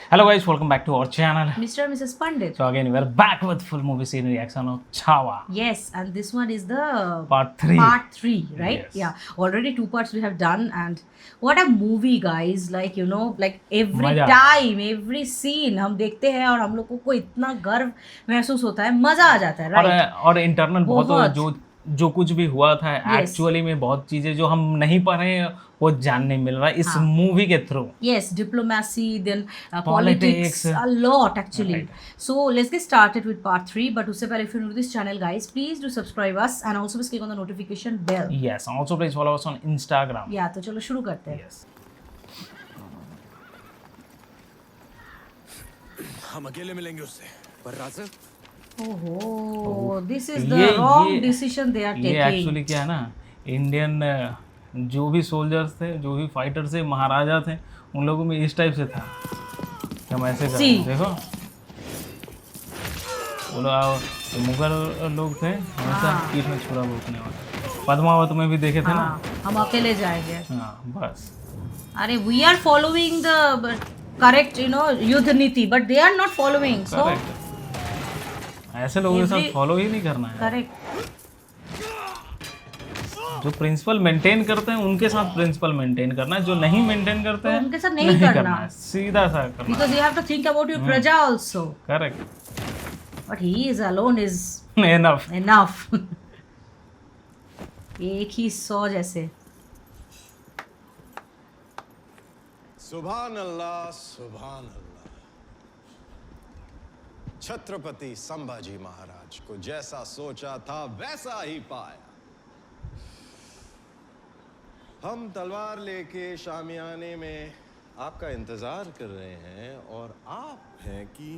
Hello guys, welcome back to our channel. Mr. and Mrs. Pandit. So again, we're back with full movie scene reaction of Chhawa Yes, and this one is the Part 3. part 3, right? Yes. Yeah, already 2 parts we have done, and what a movie, guys. Like, you know, like every मजा। time, every scene हम देखते हैं और हम लोगों को इतना गर्व महसूस होता है, मजा आ जाता है, right? और इंटरनल बहुत बहुत। जो कुछ भी हुआ था Yes. एक्चुअली में बहुत चीजें जो हम नहीं पढ़े वो जानने मिल रहा है इस हाँ। मूवी के through. Yes, diplomacy, then Politics. politics, a lot actually. Right. So let's get started with part 3. But उससे पहले if you're new to this channel, guys, please do subscribe us and also please click on the notification bell. Yes, also please follow us on Instagram. Yeah, तो चलो शुरू करते हैं. Yes. हम अकेले मिलेंगे उससे पर राज़ ओहो, this is the ये wrong decision they are ये taking. एक्चुअली क्या है ना, इंडियन जो भी सोल्जर्स थे, जो भी फाइटर थे, महाराजा थे, उन लोगों में इस टाइप से था कि हम ऐसे कर See. देखो वो लोग मुगल लोग थे हमेशा हाँ। पीठ में छुरा भोंकने वाले। पद्मावत में भी देखे थे ना। हाँ, हम अकेले जाएंगे. हाँ बस अरे we are following the correct, you know, युद्ध नीति, but they are not following. So correct. ऐसे लोगों के साथ Every- फॉलो ही नहीं करना है। correct. जो प्रिंसिपल मेंटेन करते हैं उनके साथ प्रिंसिपल मेंटेन करना है, जो नहीं मेंटेन करते हैं उनके साथ नहीं करना। है, सीधा सा करना। Because you have to think about your प्रजा also. Correct. But he is alone is enough. enough. एक ही 100 जैसे. सुभान अल्लाह सुभान अल्लाह। छत्रपति संभाजी महाराज को जैसा सोचा था वैसा ही पाया। हम तलवार लेके शामियाने में आपका इंतजार कर रहे हैं और आप हैं कि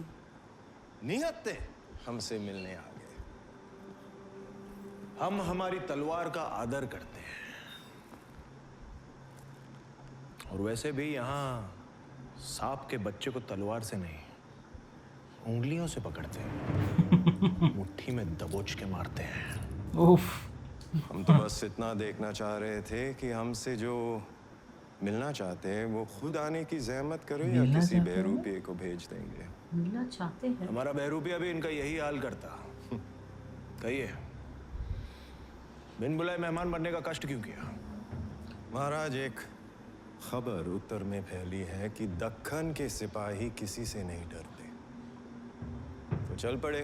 नियत्ते हमसे मिलने आ गए। हम हमारी तलवार का आदर करते हैं और वैसे भी यहाँ सांप के बच्चे को तलवार से नहीं उंगलियों से पकड़ते हैं, मुट्ठी में दबोच के मारते हैं। उफ। हम तो बस इतना देखना चाह रहे थे कि हमसे जो मिलना चाहते हैं वो खुद आने की जहमत करें या मिलना किसी चाहते हैं? बहरूपिये को भेज देंगे। मिलना चाहते हैं. हमारा बहरूपिया भी इनका यही हाल करता। कहिए बिन बुलाए मेहमान बनने का कष्ट क्यों किया? महाराज, एक खबर उत्तर में फैली है कि दक्खन के सिपाही किसी से नहीं डरते, तो चल पड़े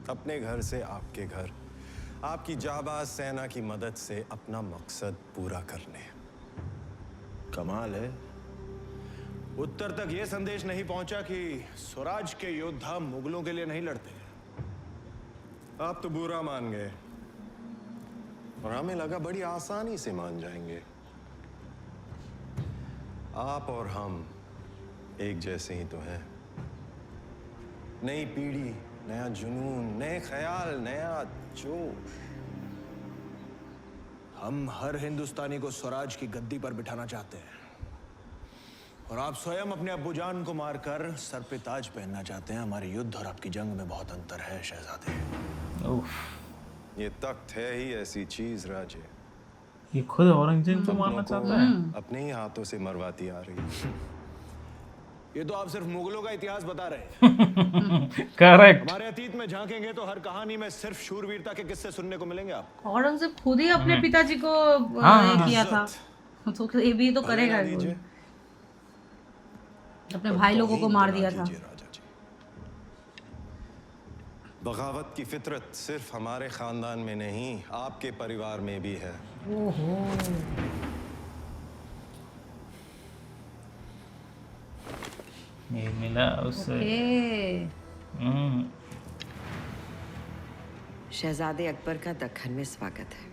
अपने घर से आपके घर, आपकी जाबाज सेना की मदद से अपना मकसद पूरा करने। कमाल है, उत्तर तक यह संदेश नहीं पहुंचा कि स्वराज के योद्धा मुगलों के लिए नहीं लड़ते। आप तो बुरा मान गए और हमें लगा बड़ी आसानी से मान जाएंगे। आप और हम एक जैसे ही तो हैं। नई पीढ़ी, नया जुनून, नए ख्याल, नया जोश। हम हर हिंदुस्तानी को स्वराज की गद्दी पर बिठाना चाहते हैं और आप स्वयं अपने अब्बूजान को मारकर सर पे ताज पहनना चाहते हैं। हमारे युद्ध और आपकी जंग में बहुत अंतर है शहजादे। उफ। ये तख्त है ही ऐसी चीज राजे, ये खुद औरंगजेब को मारना चाहता है। अपने ही हाथों से मरवाती आ रही है। ये तो आप सिर्फ मुगलों का इतिहास बता रहे हैं। करेक्ट। हमारे अतीत में झांकेंगे तो हर कहानी में सिर्फ शूरवीरता के किस्से सुनने को मिलेंगे आपको। औरंगजेब खुद ही अपने पिताजी को हाँ, ये हाँ, किया था, तो ये भी तो करेगा भले ना ही दीजिए, कोई। अपने भाई लोगों को मार दिया था. कीजिए राजा जी। बगावत की फितरत सिर्फ हमारे खानदान में नहीं, आपके परिवार में भी है। ओहो, ये मिला उससे। ओके. हम्म। शहजादे अकबर का दक्खन में स्वागत है।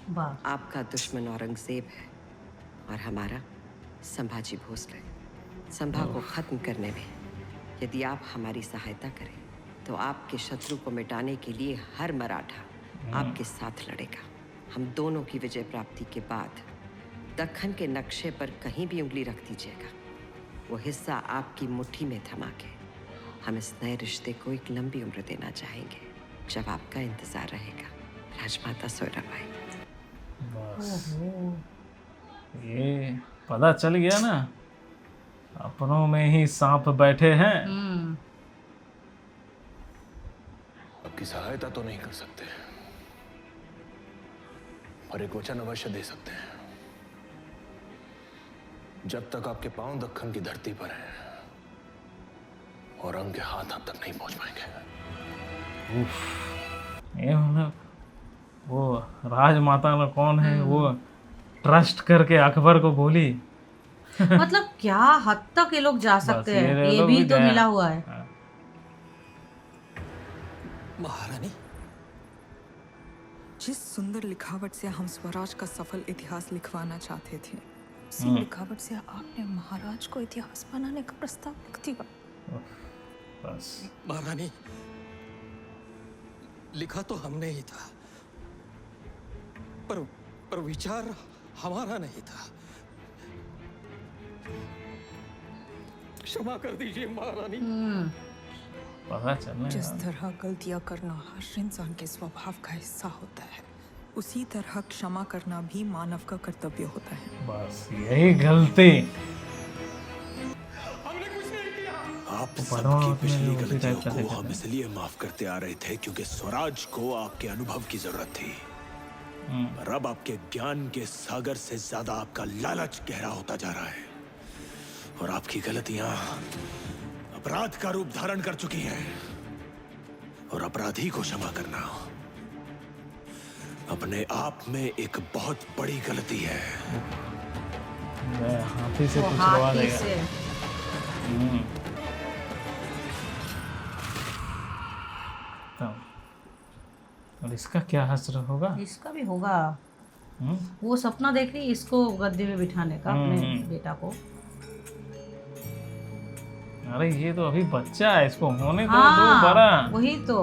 वाह. आपका दुश्मन औरंगजेब है और हमारा संभाजी भोसले। संभा को खत्म करने में यदि आप हमारी सहायता करें तो आपके शत्रु को मिटाने के लिए हर मराठा आपके साथ लड़ेगा। हम दोनों की विजय प्राप्ति के बाद दक्खन के नक्शे पर कहीं भी उंगली रख दीजिएगा, वो हिस्सा आपकी मुट्ठी में थमा के हम इस नए रिश्ते को एक लंबी उम्र देना चाहेंगे, जब आपका इंतजार रहेगा। राजमाता सोयराबाई। बस ओहो. ये पता चल गया ना अपनों में ही सांप बैठे हैं। आपकी सहायता तो नहीं कर सकते, पर एक वचन अवश्य दे सकते हैं। जब तक आपके पांव दक्कन की धरती पर हैं, औरंग के हाथ आप तक नहीं पहुंच पाएंगे। ये मतलब वो राजमाता में कौन है, वो ट्रस्ट करके अकबर को बोली। मतलब क्या हद तक ये लोग जा सकते ये हैं, ये लोग भी भी तो गया। मिला हुआ है। हाँ। महारानी, जिस सुंदर लिखावट से हम स्वराज का सफल इतिहास लिखवाना चाहते थे, उसी लिखावट से आपने महाराज को इतिहास बनाने का प्रस्ताव लिख दिया। बस महारानी, लिखा तो हमने ही था, पर विचार हमारा नहीं था। क्षमा कर दीजिए महारानी। पता चलने जिस तरह गलतियां करना हर इंसान के स्वभाव का हिस्सा होता है, उसी तरह क्षमा करना भी मानव का कर्तव्य होता है। बस यही गलती आप पढ़ो सबकी अपने पिछली उसी गलतियों टाइप का को देखा हम था। इसलिए माफ करते आ रहे थे क्योंकि स्वराज को आपके अनुभव की जरूरत थी। और अब आपके ज्ञान के सागर से ज्यादा आपका लालच गहरा होता जा रहा है, और आपकी गलतियां अपराध का रूप धारण कर चुकी हैं। और अपराधी को क्षमा करना अपने आप में एक बहुत बड़ी गलती है। मैं हाथी से वो कुछ करवा हाथी देगा। से तो, और इसका क्या हश्र होगा? इसका भी होगा। हम्म? वो सपना देख रही है इसको गद्दे में बिठाने का, अपने बेटा को। अरे ये तो अभी बच्चा है, इसको होने दो बड़ा। वही तो।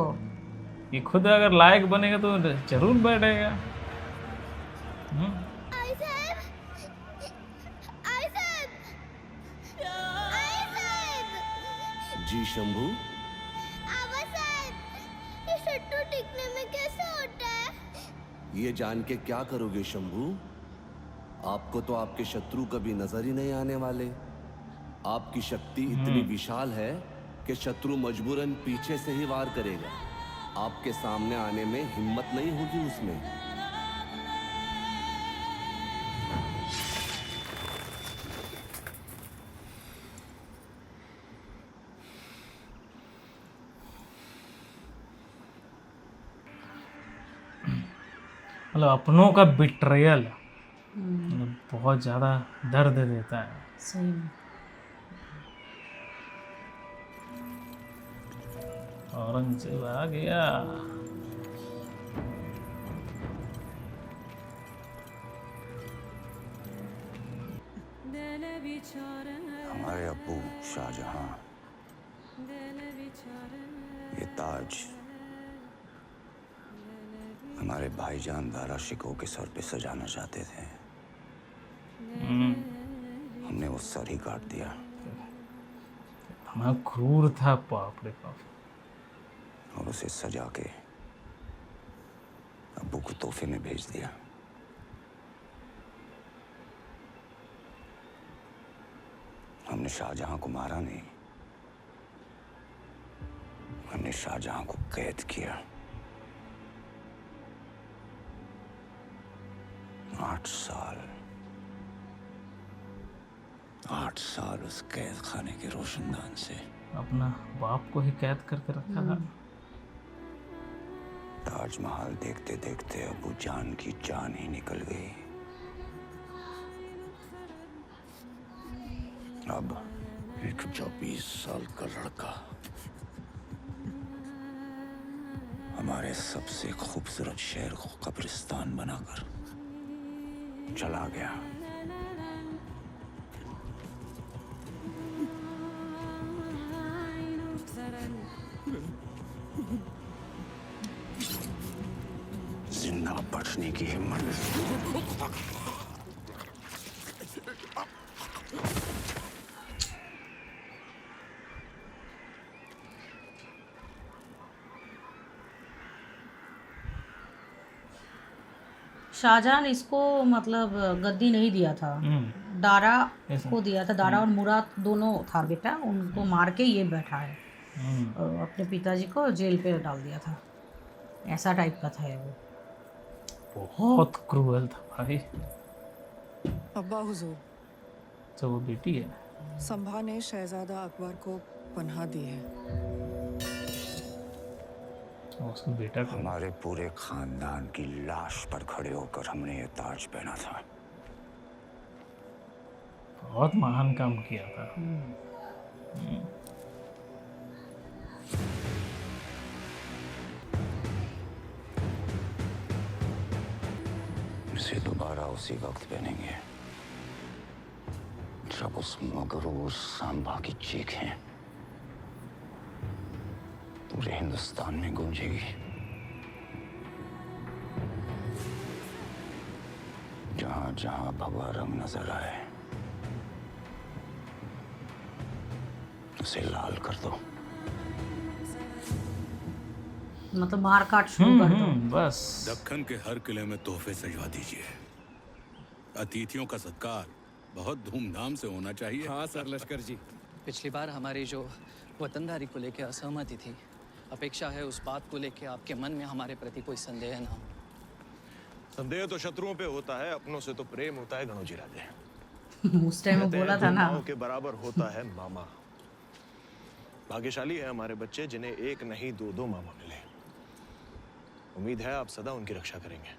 ये खुद अगर लायक बनेगा तो जरूर बैठेगा। जी शंभू, ये शट्टू टिकने में कैसे होता है? ये जान के क्या करोगे शंभू? आपको तो आपके शत्रु कभी नजर ही नहीं आने वाले। आपकी शक्ति इतनी विशाल है कि शत्रु मजबूरन पीछे से ही वार करेगा। आपके सामने आने में हिम्मत नहीं होगी उसमें। मतलब अपनों का बिट्रेयल बहुत ज्यादा दर्द देता है। सही में। औरंगजेब आ गया। हमारे अब्बू शाहजहां ये ताज हमारे भाईजान दारा शिकोह के सर पे सजाना चाहते थे। हमने वो सर ही काट दिया। हमारा क्रूर था, बाप रे बाप। और उसे सजा के अब्बू को तोहफे में भेज दिया। हमने शाहजहां को मारा नहीं, हमने शाहजहां को कैद किया। 8 साल उस कैद खाने के रोशनदान से। अपना बाप को ही कैद करके रखा था। ताजमहल देखते देखते अबू जान की जान ही निकल गई। अब एक 24 साल का लड़का हमारे सबसे खूबसूरत शहर को कब्रिस्तान बनाकर चला गया। जिंदा बचने की हिम्मत। शाहजहां ने इसको मतलब गद्दी नहीं दिया था। दारा ऐसा। को दिया था, दारा और मुराद दोनों था बेटा, उनको मार के ये बैठा है हम्म, और अपने पिताजी को जेल पे डाल दिया था, ऐसा टाइप का था ये वो। बहुत क्रूअल था भाई। अब्बा हुजूर, तो वो बेटी है। संभा ने शहजादा अकबर को पनाह दी है। और उसका बेटा को। हमारे पूरे खानदान की लाश पर खड़े होकर हमने ये ताज पहना था। बहुत महान काम किया था। इसे दोबारा उसी वक्त पहनेंगे जब उस मगरूर सांबा की चीखें पूरे हिंदुस्तान में गूंजेगी। जहां जहां भगवा रंग नजर आए उसे लाल कर दो। मतलब मार काट शुरू कर दो। बस दक्कन के हर किले में तोहफे सजवा दीजिए। अतिथियों का सत्कार बहुत धूमधाम से होना चाहिए। हाँ सर लश्कर जी, पिछली बार हमारी जो वतनदारी को लेकर असहमति थी, अपेक्षा है उस बात को लेकर आपके मन में हमारे प्रति कोई संदेह ना हो। संदेह तो शत्रुओं पे होता है, अपनों से तो प्रेम होता है। गणोजी राजे उस टाइम वो कहते हैं, बोला था दो ना। माओं के बराबर होता है मामा। भाग्यशाली है हमारे बच्चे जिन्हें एक नहीं दो दो मामा मिले। उम्मीद है आप सदा उनकी रक्षा करेंगे।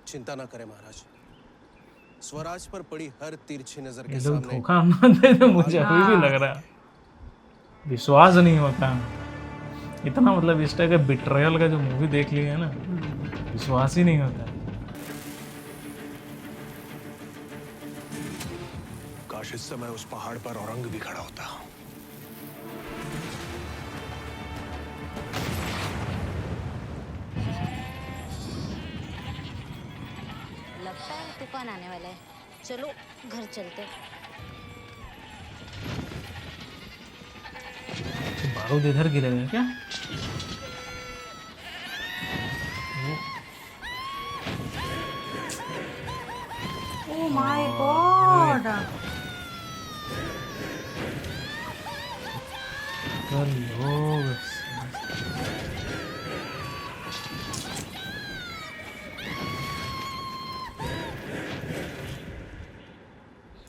चिंता ना करें महाराज, स्वराज पर पड़ी हर तिरछी नजर ये के लोग सामने धोखा ना दे दे, मुझे अभी भी लग रहा है। विश्वास नहीं होता इतना, मतलब इस टाइप का बिट्रेयल का जो मूवी देख लिया है ना, विश्वास ही नहीं होता। काश इस समय उस पहाड़ पर औरंग भी खड़ा होता। लगता है तूफान आने वाला है, चलो घर चलते। बारूद इधर गिरेगा क्या? ओ माय गॉड, लोग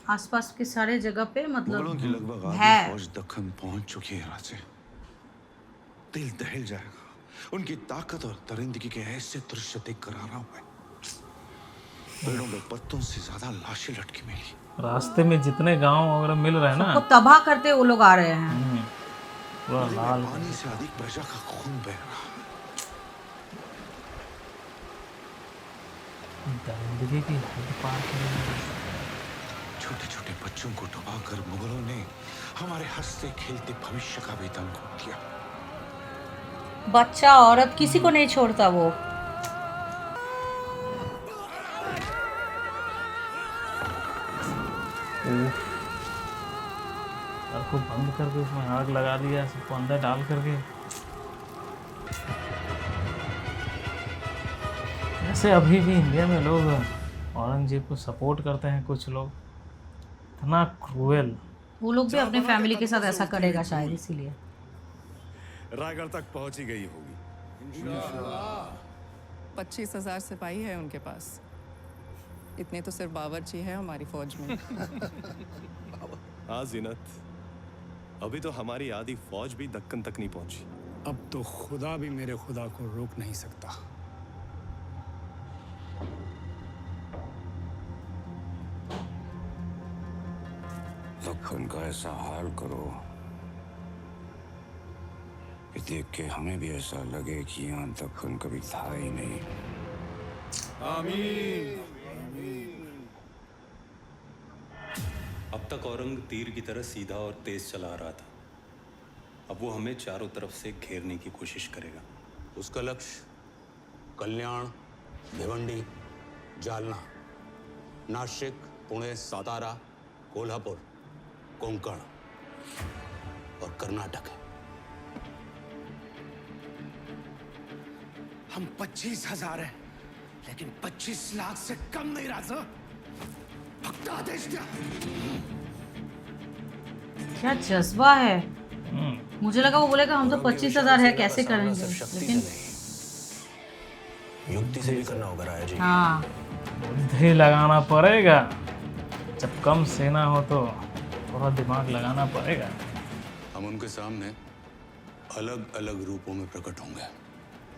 आसपास के सारे जगह पे मुगलों की मतलब लगभग है। आधी फौज दक्कन पहुंच चुकी है। राजे दिल दहल जाएगा। उनकी ताकत और दरिंदगी के ऐसे दृश्य देख कर आ रहा हूं मैं। पेड़ों में पत्तों से ज्यादा लाशें लटकी मिली। रास्ते में जितने गांव वगैरह मिल रहे हैं ना, सबको तबाह करते वो लोग आ रहे हैं। पूरा लाल। पानी से अधिक प्रजा का खून बह रहा। दरिंदगी की हद पार कर। छोटे छोटे बच्चों को डुबाकर मुगलों ने हमारे हंसते खेलते भविष्य का वेतन खो दिया। बच्चा औरत किसी को नहीं छोड़ता वो। को बंद करके उसमें आग लगा दिया, सबको अंदर डाल करके। ऐसे अभी भी इंडिया में लोग औरंगजेब को सपोर्ट करते हैं कुछ लोग, इतना क्रूएल। वो लोग भी अपने फैमिली के साथ ऐसा करेगा शायद, इसीलिए। रायगढ़ तक पहुंची गई होगी। 25,000 सिपाही है उनके पास, इतने तो सिर्फ बावर्ची है हमारी फौज में। हाँ जीनत, अभी तो हमारी आधी फौज भी दक्कन तक नहीं पहुंची। अब तो खुदा भी मेरे खुदा को रोक नहीं सकता। दक्कन का ऐसा हाल करो कि देख के हमें भी ऐसा लगे कि यहाँ दक्कन कभी था ही नहीं। आमीन। अब तक औरंग तीर की तरह सीधा और तेज चला रहा था, अब वो हमें चारों तरफ से घेरने की कोशिश करेगा। उसका लक्ष्य कल्याण, भिवंडी, जालना, नाशिक, पुणे, सातारा, कोल्हापुर, कोंकण और कर्नाटक है। हम 25,000 हैं, लेकिन 25 लाख से कम नहीं राजा। क्या जज्बा है। मुझे लगा वो बोलेगा हम तो 25,000 है कैसे करेंगे, लेकिन युक्ति से भी करना होगा राया जी। हाँ बुद्धि लगाना पड़ेगा। जब कम सेना हो तो थोड़ा दिमाग लगाना पड़ेगा। हम उनके सामने अलग अलग रूपों में प्रकट होंगे।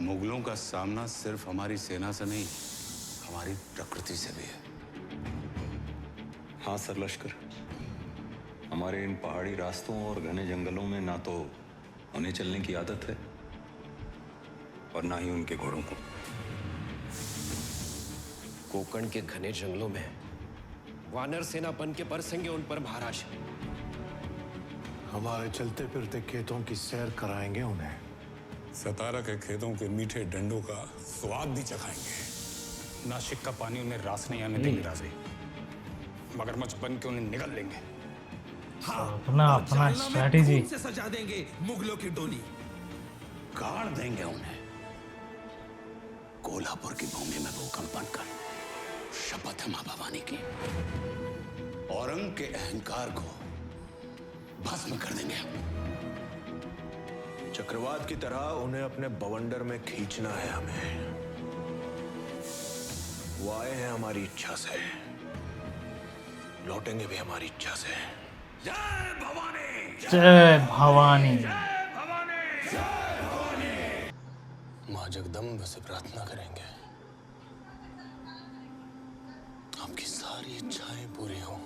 मुगलों का सामना सिर्फ हमारी सेना से नहीं, हमारी प्रकृति से भी है। हाँ सर लश्कर, हमारे इन पहाड़ी रास्तों और घने जंगलों में ना तो उन्हें चलने की आदत है और ना ही उनके घोड़ों को। कोकण के घने जंगलों में वानर सेना बन के बरसेंगे उन पर महाराज। हमारे चलते फिरते खेतों की सैर कराएंगे उन्हें। सतारा के खेतों के मीठे डंडों का स्वाद भी चखाएंगे। नासिक का पानी उन्हें रास नहीं आने देंगे राजे, मगरमच्छ बन के उन्हें निगल लेंगे। अपना अपना स्ट्रैटेजी से सजा देंगे मुगलों की डोली, गाड़ देंगे उन्हें। कोल्हापुर की भूमि में भूकंप बनकर शपथ है मां भवानी की, औरंग के अहंकार को भस्म कर देंगे। चक्रवात की तरह उन्हें अपने बवंडर में खींचना है हमें। वो आए हैं हमारी इच्छा से, लौटेंगे भी हमारी इच्छा से। जय भवानी, जय भवानी। मां जगदम्ब से प्रार्थना करेंगे आपकी सारी इच्छाएं पूरी हों।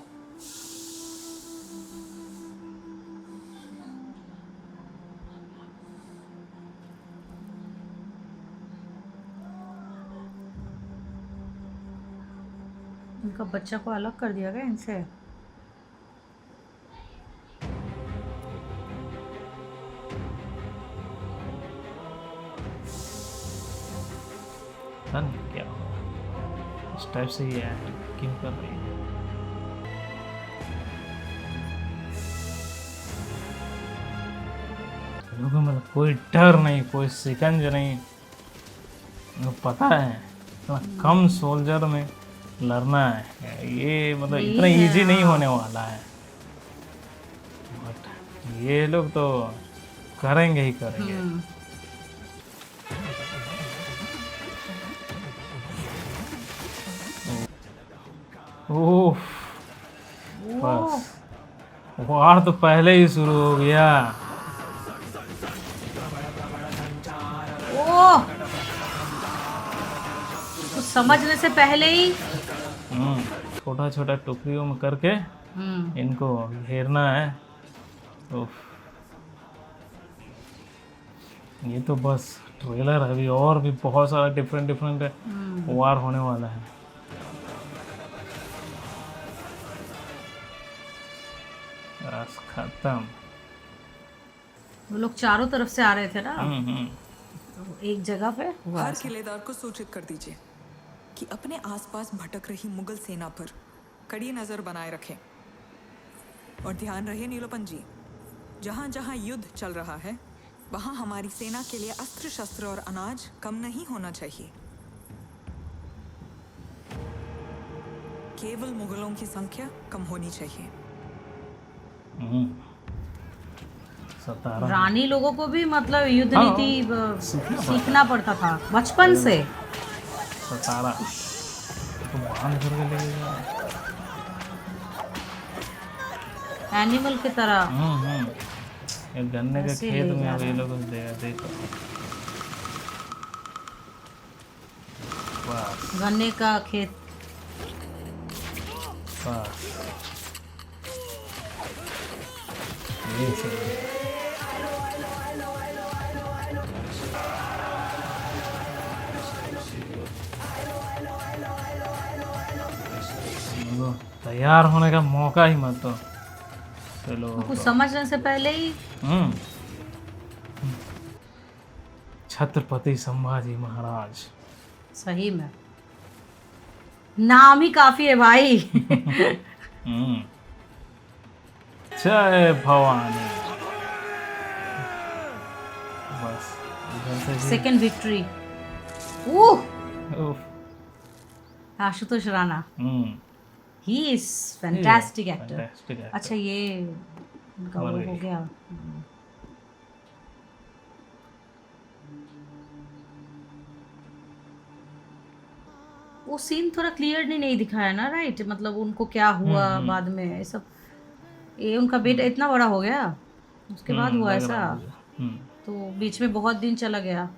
उनका बच्चा को अलग कर दिया गया इनसे। पता नहीं क्या होगा, इस टाइप से ये है क्यों कर रही है। लोगों को मतलब कोई डर नहीं, कोई शिकंज नहीं। उनको पता है इतना कम सोल्जर में लड़ना है, ये मतलब इतना इजी नहीं होने वाला है। बट ये लोग तो करेंगे ही करेंगे। ओह बस वार तो पहले ही शुरू हो गया। ओह कुछ समझने से पहले ही छोटा छोटा टुकड़ियों में करके इनको घेरना है। उफ, ये तो बस ट्रेलर है, अभी और भी बहुत सारा डिफरेंट वार होने वाला है। बस खत्म। वो लोग चारों तरफ से आ रहे थे ना, तो एक जगह पे हुआ हर ऐसा। किलेदार को सूचित कर दीजिए कि अपने आसपास भटक रही मुगल सेना पर कड़ी नजर बनाए रखें। और ध्यान रहे नीलोपन जी, जहां जहां युद्ध चल रहा है वहां हमारी सेना के लिए अस्त्र शस्त्र और अनाज कम नहीं होना चाहिए। केवल मुगलों की संख्या कम होनी चाहिए। रानी लोगों को भी मतलब युद्ध नीति सीखना पड़ता था बचपन से। सतारा तो बांध करके ले गया एनिमल की तरह। ये गन्ने के ऐसे खेत ले में जा अब ये रहा लोग देखो बस गन्ने का खेत। बस ये सही है। तैयार होने का मौका ही मत दो। चलो कुछ समझने से पहले ही छत्रपति संभाजी महाराज। सही में नाम ही काफी है भाई। जय भवानी। बस इधर से भी- सेकंड विक्ट्री। उफ, Ashutosh Rana. He is fantastic actor. fantastic actor. अच्छा ये उनका वो मर हो गई। गया। वो सीन थोड़ा क्लियरली नहीं दिखाया ना, राइट? मतलब उनको क्या हुआ बाद में, ये सब, ये उनका बेटा इतना बड़ा हो गया उसके बाद हुआ लग ऐसा, रहा है मुझे। तो बीच में बहुत दिन चला गया।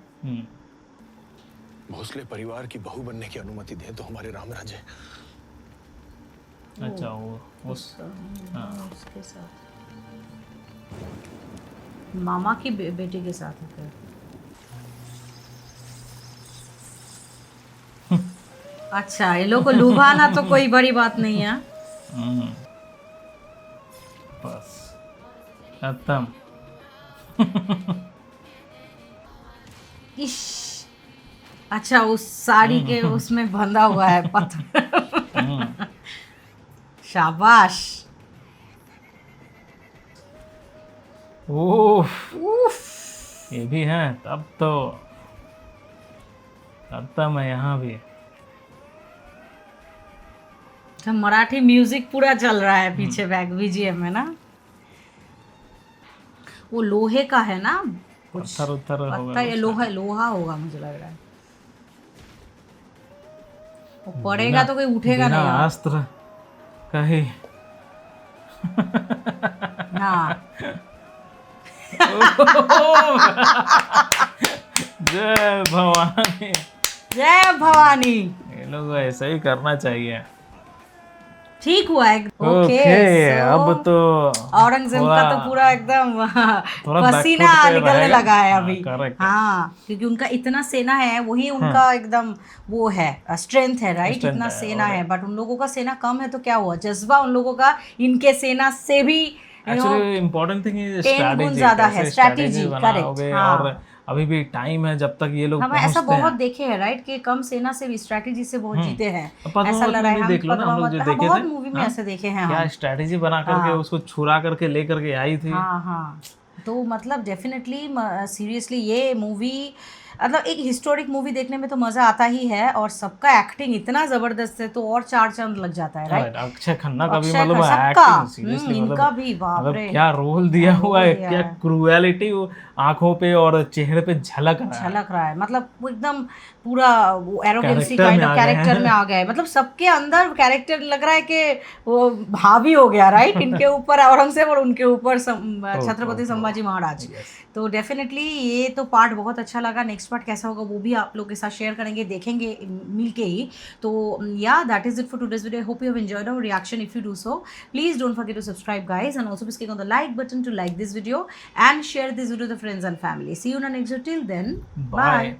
भोसले परिवार की बहू बनने की अनुमति दे तो हमारे राम राज्य। अच्छा वो उस उसके साथ मामा की बेटी के साथ है फिर। अच्छा, ये लोग को लुभाना तो कोई बड़ी बात नहीं है। बस खत्म। इश, अच्छा उस साड़ी के उसमें बंधा हुआ है पत्थर। शाबाश। उफ, उफ। ये भी है तब तो खत्म है यहाँ भी। अच्छा, मराठी म्यूजिक पूरा चल रहा है पीछे बैक बीजीएम में ना। वो लोहे का है ना कुछ, पत्थर उत्थर होगा पत्ता या कुछ। लोहा होगा मुझे लग रहा है। वो पड़ेगा तो कोई उठेगा बिना नहीं। अस्त्र का ही। हाँ। जय भवानी। जय भवानी। ये लोग को ऐसा ही करना चाहिए। ठीक हुआ है। ओके, अब तो औरंगजेब का तो पूरा एकदम थोड़ा पसीना back foot पे निकलने रहेगा। लगा है हाँ, अभी। correct है। हाँ, क्योंकि उनका इतना सेना है, वही उनका एकदम वो है, स्ट्रेंथ है, राइट? Strength इतना है, सेना और है, बट उन लोगों का सेना कम है तो क्या हुआ? जज्बा उन लोगों का इनके सेना से भी एक्चुअली इम्पोर्टेंट थिंग इज 10 गुण स्ट्रैटेजी। ज्यादा है, कैसे strategy, strategy correct, बनाओगे, हाँ। और अभी भी टाइम है जब तक ये लोग हम ऐसा पहुंचते बहुत हैं। देखे हैं, राइट? कि कम सेना से भी स्ट्रेटेजी से बहुत जीते हैं। पद्मावत ऐसा में लड़ाई भी हम देख लो ना, हम लोग जो पद्मावत, हाँ, देखे बहुत थे, मूवी में हाँ? ऐसे देखे हैं क्या हम। स्ट्रैटेजी बना करके हाँ। उसको छुरा करके ले करके आई थी। हाँ हाँ, तो मतलब डेफिनेटली सीरियसली ये मूवी, मतलब एक हिस्टोरिक मूवी देखने में तो मजा आता ही है, और सबका एक्टिंग इतना जबरदस्त है तो और चार चांद लग जाता है, राइट? अक्षय खन्ना का भी अक्षय मतलब खन्ना, सबका। एक्टिंग सीरियसली इनका भी, बाप मतलब रे। क्या रोल दिया हाँ, हुआ रोल है, दिया क्या है। क्रूएलिटी आंखों पे और चेहरे पे झलक रहा है। झलक रहा है, मतलब वो एकदम पूरा वो एरोगेंसी Character काइंड में ऑफ आ गए कैरेक्टर हैं। में आ गया है। मतलब सबके अंदर कैरेक्टर लग रहा है कि वो हावी हो गया, राइट? इनके ऊपर औरंगजेब और उनके ऊपर छत्रपति संभाजी महाराज। तो डेफिनेटली ये तो पार्ट बहुत अच्छा लगा। नेक्स्ट पार्ट कैसा होगा वो भी आप लोग के साथ शेयर करेंगे, देखेंगे मिल के ही। तो yeah that is it for today's video. I hope you have enjoyed our reaction. If you do so, please don't forget to subscribe guys, and also click on the like button to like this video and share this video with friends and family. See you in the next video. Till then, bye.